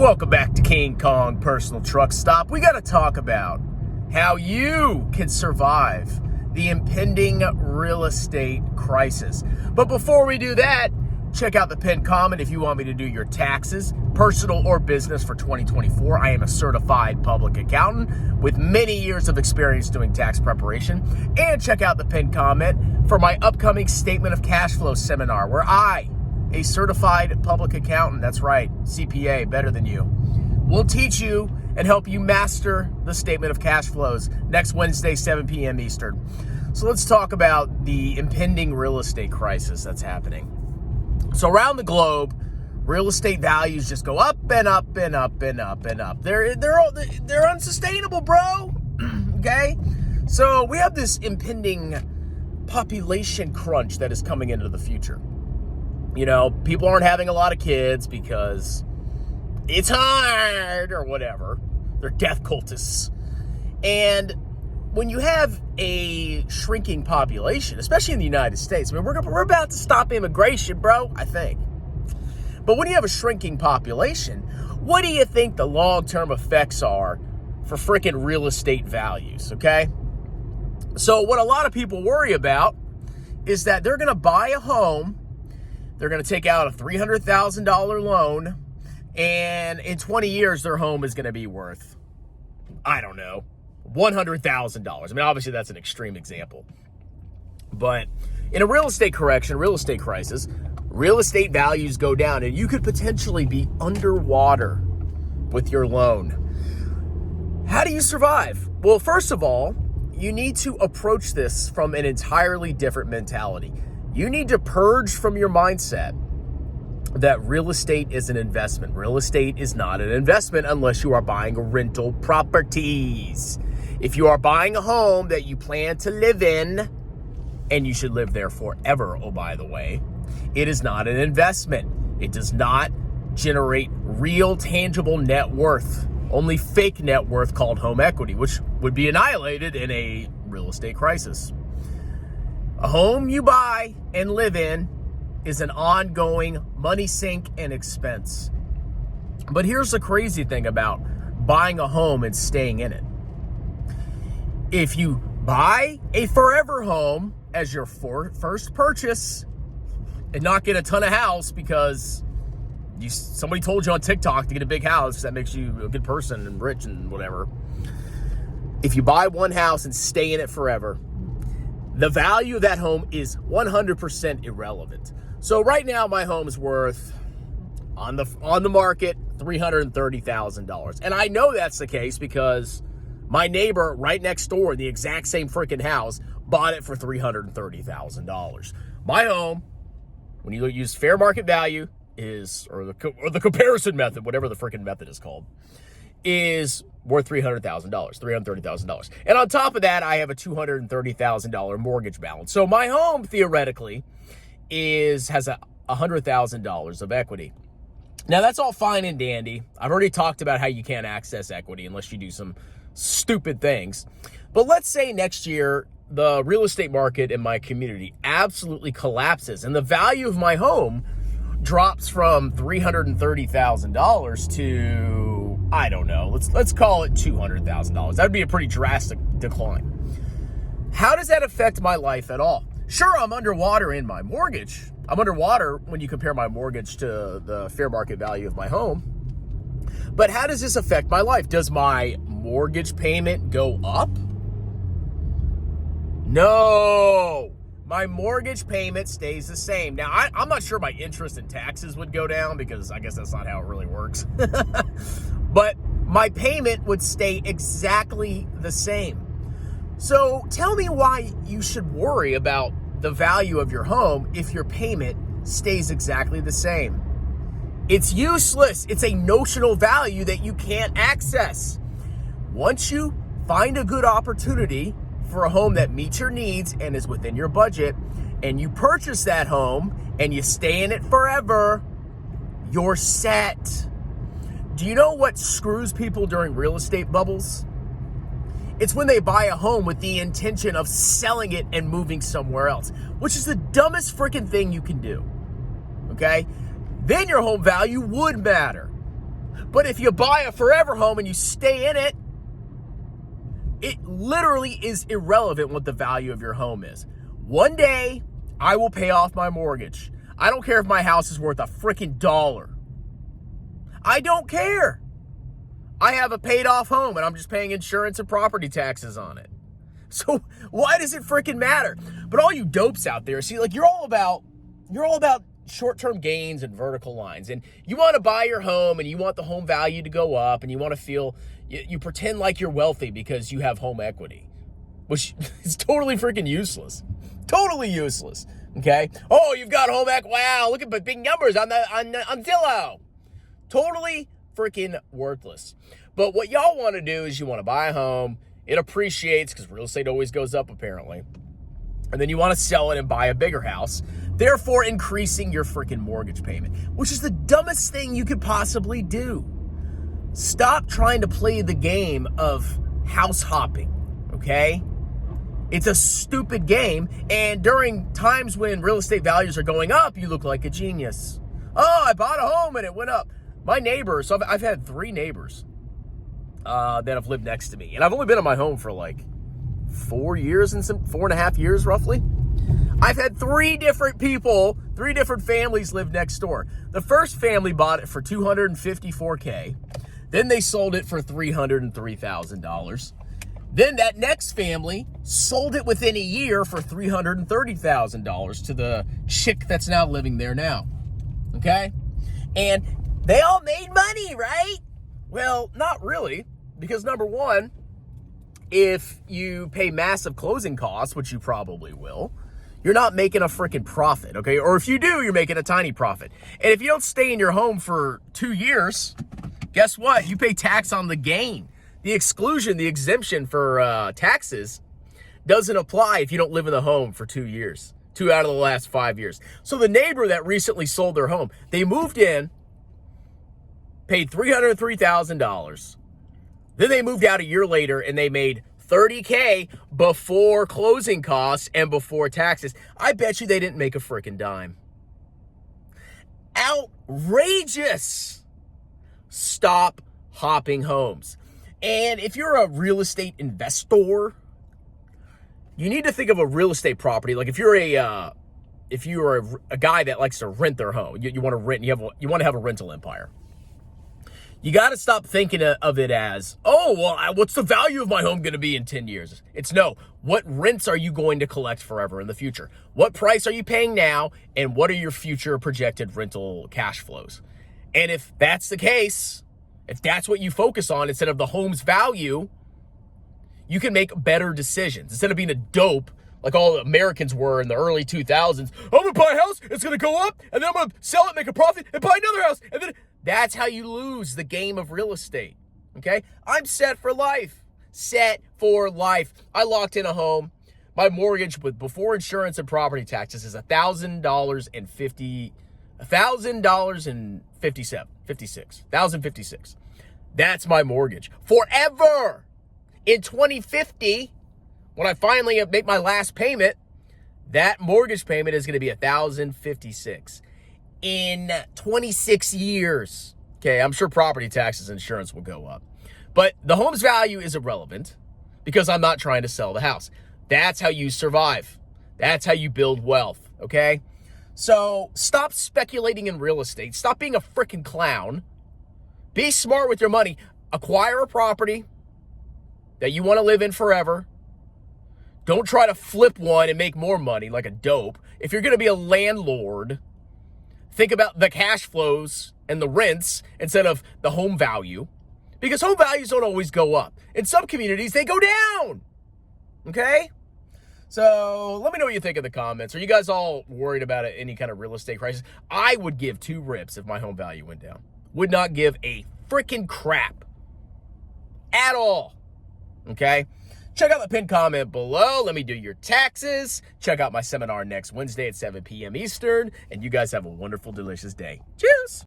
Welcome back to King Kong Personal Truck Stop. We got to talk about how you can survive the impending real estate crisis. But before we do that, check out the pinned comment if you want me to do your taxes, personal or business, for 2024. I am a certified public accountant with many years of experience doing tax preparation. And check out the pinned comment for my upcoming Statement of Cash Flow seminar, where I, a certified public accountant, that's right, CPA, better than you, will teach you and help you master the statement of cash flows next Wednesday, 7 p.m. Eastern. So let's talk about the impending real estate crisis that's happening. So around the globe, real estate values just go up and up and up and up and up. They're unsustainable, bro. Okay? So we have this impending population crunch that is coming into the future. You know, people aren't having a lot of kids because it's hard or whatever. They're death cultists. And when you have a shrinking population, especially in the United States, I mean, we're about to stop immigration, bro, I think. But when you have a shrinking population, what do you think the long-term effects are for freaking real estate values, okay? So what a lot of people worry about is that they're going to buy a home, they're going to take out a $300,000 loan, and in 20 years, their home is going to be worth, I don't know, $100,000. I mean, obviously, that's an extreme example. But in a real estate correction, real estate crisis, real estate values go down, and you could potentially be underwater with your loan. How do you survive? Well, first of all, you need to approach this from an entirely different mentality. You need to purge from your mindset that real estate is an investment. Real estate is not an investment unless you are buying rental properties. If you are buying a home that you plan to live in, and you should live there forever, oh, by the way, it is not an investment. It does not generate real tangible net worth, only fake net worth called home equity, which would be annihilated in a real estate crisis. A home you buy and live in is an ongoing money sink and expense. But here's the crazy thing about buying a home and staying in it. If you buy a forever home as your first purchase and not get a ton of house because somebody told you on TikTok to get a big house, that makes you a good person and rich and whatever. If you buy one house and stay in it forever, the value of that home is 100% irrelevant. So right now, my home is worth, on the market, $330,000. And I know that's the case because my neighbor right next door in the exact same freaking house bought it for $330,000. My home, when you use fair market value, or the comparison method, whatever the freaking method is called, is worth $330,000. And on top of that, I have a $230,000 mortgage balance. So my home, theoretically, has $100,000 of equity. Now, that's all fine and dandy. I've already talked about how you can't access equity unless you do some stupid things. But let's say next year, the real estate market in my community absolutely collapses and the value of my home drops from $330,000 to, I don't know, let's call it $200,000. That'd be a pretty drastic decline. How does that affect my life at all? Sure, I'm underwater in my mortgage. I'm underwater when you compare my mortgage to the fair market value of my home. But how does this affect my life? Does my mortgage payment go up? No. My mortgage payment stays the same. Now, I'm not sure my interest and taxes would go down because I guess that's not how it really works. But my payment would stay exactly the same. So tell me why you should worry about the value of your home if your payment stays exactly the same. It's useless. It's a notional value that you can't access. Once you find a good opportunity for a home that meets your needs and is within your budget, and you purchase that home and you stay in it forever, you're set. Do you know what screws people during real estate bubbles? It's when they buy a home with the intention of selling it and moving somewhere else, which is the dumbest freaking thing you can do, okay? Then your home value would matter. But if you buy a forever home and you stay in it, it literally is irrelevant what the value of your home is. One day, I will pay off my mortgage. I don't care if my house is worth a freaking dollar. I don't care. I have a paid off home and I'm just paying insurance and property taxes on it. So why does it freaking matter? But all you dopes out there, see, like you're all about short-term gains and vertical lines. And you want to buy your home and you want the home value to go up and you want to feel, you pretend like you're wealthy because you have home equity, which is totally freaking useless. Totally useless. Okay. Oh, you've got home equity. Wow. Look at the big numbers on Zillow. Totally freaking worthless. But what y'all want to do is you want to buy a home. It appreciates because real estate always goes up apparently. And then you want to sell it and buy a bigger house, therefore increasing your freaking mortgage payment, which is the dumbest thing you could possibly do. Stop trying to play the game of house hopping, okay? It's a stupid game, and during times when real estate values are going up, you look like a genius. Oh, I bought a home and it went up. My neighbors, so I've had 3 neighbors that have lived next to me, and I've only been in my home for like 4 years and 4.5 years roughly. I've had 3 different people, 3 different families live next door. The first family bought it for $254K. Then they sold it for $303,000. Then that next family sold it within a year for $330,000 to the chick that's now living there now. Okay? And they all made money, right? Well, not really, because number one, if you pay massive closing costs, which you probably will, you're not making a freaking profit, okay? Or if you do, you're making a tiny profit. And if you don't stay in your home for 2 years, guess what? You pay tax on the gain. The exclusion, the exemption for taxes doesn't apply if you don't live in the home for 2 years, 2 out of the last 5 years. So the neighbor that recently sold their home, they moved in, paid $303,000. Then they moved out a year later and they made $30K before closing costs and before taxes. I bet you they didn't make a freaking dime. Outrageous. Stop hopping homes. And if you're a real estate investor, you need to think of a real estate property. Like if you're a guy that likes to rent their home, you want to rent, you want to have a rental empire. You got to stop thinking of it as, oh, well, what's the value of my home going to be in 10 years? It's no, what rents are you going to collect forever in the future? What price are you paying now? And what are your future projected rental cash flows? And if that's the case, if that's what you focus on instead of the home's value, you can make better decisions. Instead of being a dope like all Americans were in the early 2000s, I'm going to buy a house, it's going to go up, and then I'm going to sell it, make a profit, and buy another house, and then... That's how you lose the game of real estate, okay? I'm set for life. Set for life. I locked in a home. My mortgage with before insurance and property taxes is $1,000.56. That's my mortgage. Forever. In 2050, when I finally make my last payment, that mortgage payment is going to be $1,056. In 26 years. Okay, I'm sure property taxes and insurance will go up. But the home's value is irrelevant because I'm not trying to sell the house. That's how you survive. That's how you build wealth, okay? So stop speculating in real estate. Stop being a freaking clown. Be smart with your money. Acquire a property that you want to live in forever. Don't try to flip one and make more money like a dope. If you're going to be a landlord, think about the cash flows and the rents instead of the home value, because home values don't always go up. In some communities, they go down. Okay? So let me know what you think in the comments. Are you guys all worried about any kind of real estate crisis? I would give 2 rips if my home value went down. Would not give a freaking crap at all. Okay? Check out the pinned comment below. Let me do your taxes. Check out my seminar next Wednesday at 7 p.m. Eastern. And you guys have a wonderful, delicious day. Cheers.